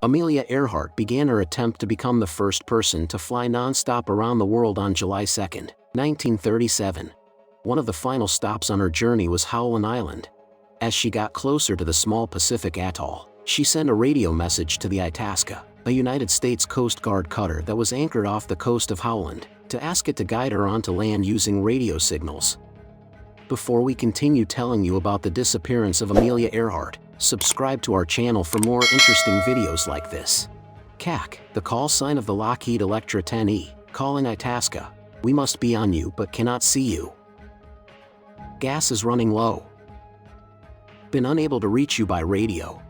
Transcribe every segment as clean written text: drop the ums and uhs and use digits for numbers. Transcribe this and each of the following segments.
Amelia Earhart began her attempt to become the first person to fly nonstop around the world on July 2, 1937. One of the final stops on her journey was Howland Island. As she got closer to the small Pacific atoll, she sent a radio message to the Itasca, a United States Coast Guard cutter that was anchored off the coast of Howland, to ask it to guide her onto land using radio signals. Before we continue telling you about the disappearance of Amelia Earhart, subscribe to our channel for more interesting videos like this. KHAQQ, the call sign of the Lockheed Electra 10E, calling Itasca. We must be on you but cannot see you. Gas is running low. Been unable to reach you by radio.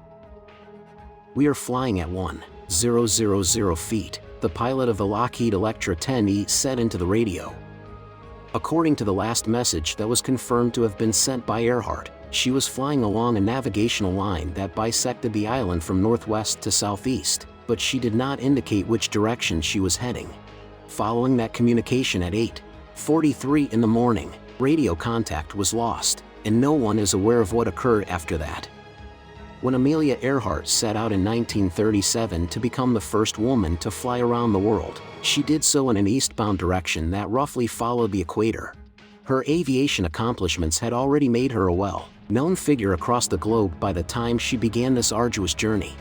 We are flying at 1,000 feet, the pilot of the Lockheed Electra 10E said into the radio. According to the last message that was confirmed to have been sent by Earhart, she was flying along a navigational line that bisected the island from northwest to southeast, but she did not indicate which direction she was heading. Following that communication at 8:43 in the morning, radio contact was lost, and no one is aware of what occurred after that. When Amelia Earhart set out in 1937 to become the first woman to fly around the world, she did so in an eastbound direction that roughly followed the equator. Her aviation accomplishments had already made her a well-known figure across the globe by the time she began this arduous journey.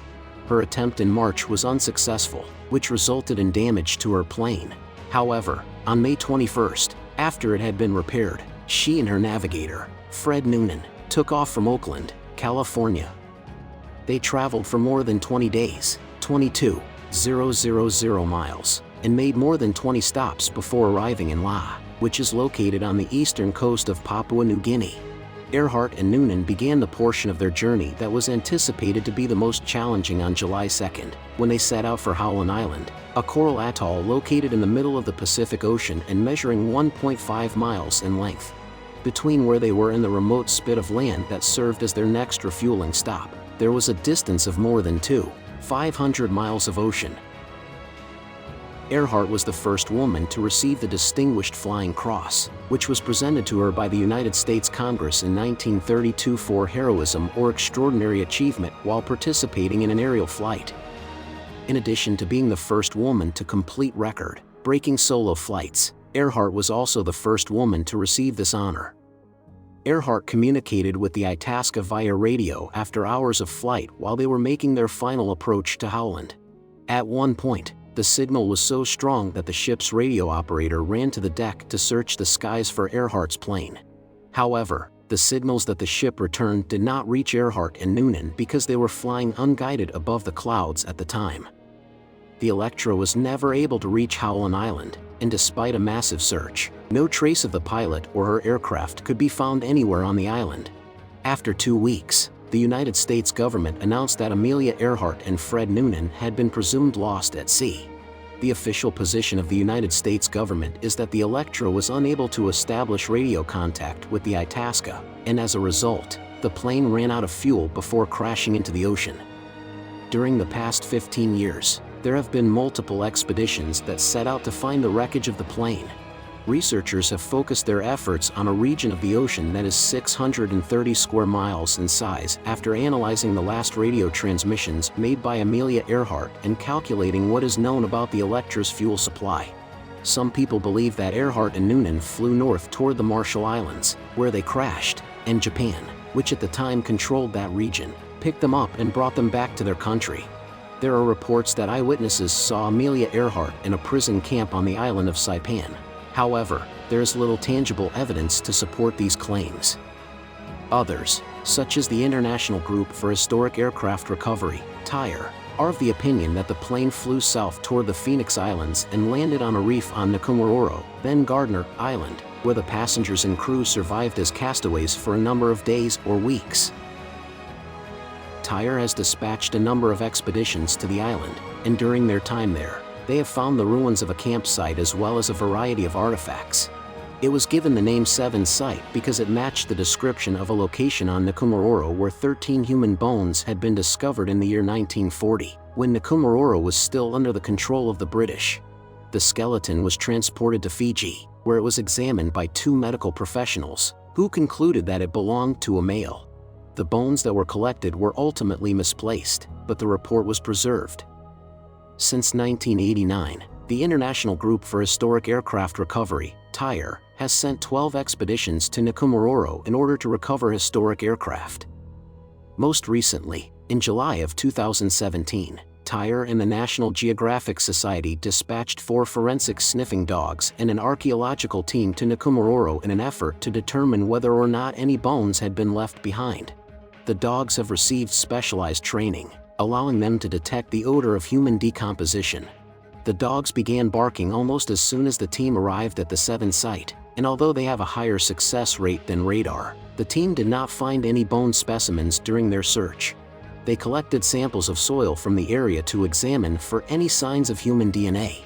Her attempt in March was unsuccessful, which resulted in damage to her plane. However, on May 21st, after it had been repaired, she and her navigator, Fred Noonan, took off from Oakland, California. They traveled for more than 20 days, 22,000 miles, and made more than 20 stops before arriving in La, which is located on the eastern coast of Papua New Guinea. Earhart and Noonan began the portion of their journey that was anticipated to be the most challenging on July 2nd, when they set out for Howland Island, a coral atoll located in the middle of the Pacific Ocean and measuring 1.5 miles in length. Between where they were and the remote spit of land that served as their next refueling stop, there was a distance of more than 500 miles of ocean. Earhart was the first woman to receive the Distinguished Flying Cross, which was presented to her by the United States Congress in 1932 for heroism or extraordinary achievement while participating in an aerial flight. In addition to being the first woman to complete record-breaking solo flights, Earhart was also the first woman to receive this honor. Earhart communicated with the Itasca via radio after hours of flight while they were making their final approach to Howland. At one point, the signal was so strong that the ship's radio operator ran to the deck to search the skies for Earhart's plane. However, the signals that the ship returned did not reach Earhart and Noonan because they were flying unguided above the clouds at the time. The Electra was never able to reach Howland Island, and despite a massive search, no trace of the pilot or her aircraft could be found anywhere on the island. After 2 weeks, the United States government announced that Amelia Earhart and Fred Noonan had been presumed lost at sea. The official position of the United States government is that the Electra was unable to establish radio contact with the Itasca, and as a result, the plane ran out of fuel before crashing into the ocean. During the past 15 years, there have been multiple expeditions that set out to find the wreckage of the plane. Researchers have focused their efforts on a region of the ocean that is 630 square miles in size after analyzing the last radio transmissions made by Amelia Earhart and calculating what is known about the Electra's fuel supply. Some people believe that Earhart and Noonan flew north toward the Marshall Islands, where they crashed, and Japan, which at the time controlled that region, picked them up and brought them back to their country. There are reports that eyewitnesses saw Amelia Earhart in a prison camp on the island of Saipan. However, there is little tangible evidence to support these claims. Others, such as the International Group for Historic Aircraft Recovery, TIRE, are of the opinion that the plane flew south toward the Phoenix Islands and landed on a reef on Nkomororo, then Gardner Island, where the passengers and crew survived as castaways for a number of days or weeks. TIRE has dispatched a number of expeditions to the island, and during their time there, they have found the ruins of a campsite as well as a variety of artifacts. It was given the name Seven Site because it matched the description of a location on Nkomororo where 13 human bones had been discovered in the year 1940, when Nkomororo was still under the control of the British. The skeleton was transported to Fiji, where it was examined by 2 medical professionals, who concluded that it belonged to a male. The bones that were collected were ultimately misplaced, but the report was preserved. Since 1989, the International Group for Historic Aircraft Recovery, TIRE, has sent 12 expeditions to Nikumaroro in order to recover historic aircraft. Most recently, in July of 2017, TIRE and the National Geographic Society dispatched 4 forensic sniffing dogs and an archaeological team to Nikumaroro in an effort to determine whether or not any bones had been left behind. The dogs have received specialized training, allowing them to detect the odor of human decomposition. The dogs began barking almost as soon as the team arrived at the 7 site, and although they have a higher success rate than radar, the team did not find any bone specimens during their search. They collected samples of soil from the area to examine for any signs of human DNA.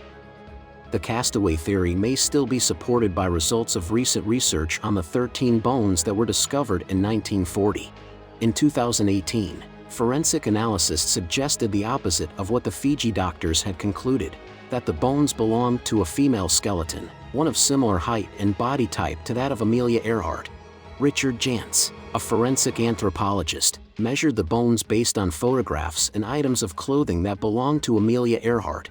The castaway theory may still be supported by results of recent research on the 13 bones that were discovered in 1940. In 2018, forensic analysis suggested the opposite of what the Fiji doctors had concluded, that the bones belonged to a female skeleton, one of similar height and body type to that of Amelia Earhart. Richard Jantz, a forensic anthropologist, measured the bones based on photographs and items of clothing that belonged to Amelia Earhart.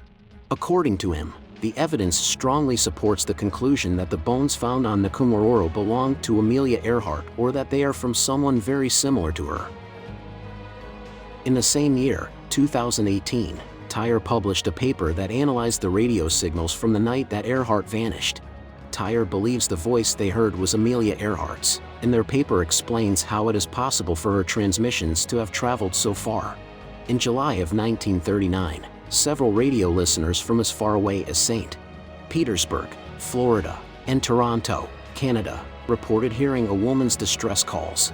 According to him, the evidence strongly supports the conclusion that the bones found on Nikumaroro belonged to Amelia Earhart or that they are from someone very similar to her. In the same year, 2018, TIRE published a paper that analyzed the radio signals from the night that Earhart vanished. TIRE believes the voice they heard was Amelia Earhart's, and their paper explains how it is possible for her transmissions to have traveled so far. In July of 1939, several radio listeners from as far away as St. Petersburg, Florida, and Toronto, Canada, reported hearing a woman's distress calls.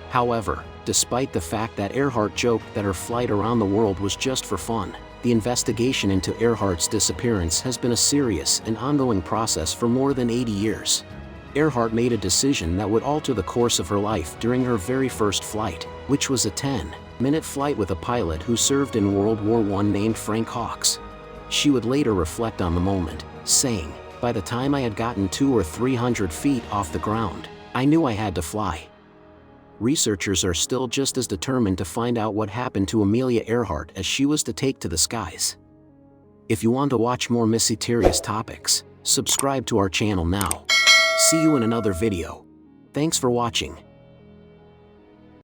However, despite the fact that Earhart joked that her flight around the world was just for fun, the investigation into Earhart's disappearance has been a serious and ongoing process for more than 80 years. Earhart made a decision that would alter the course of her life during her very first flight, which was a 10-minute flight with a pilot who served in World War I named Frank Hawks. She would later reflect on the moment, saying, "By the time I had gotten 200 or 300 feet off the ground, I knew I had to fly." Researchers are still just as determined to find out what happened to Amelia Earhart as she was to take to the skies. If you want to watch more mysterious topics, subscribe to our channel now. See you in another video. Thanks for watching.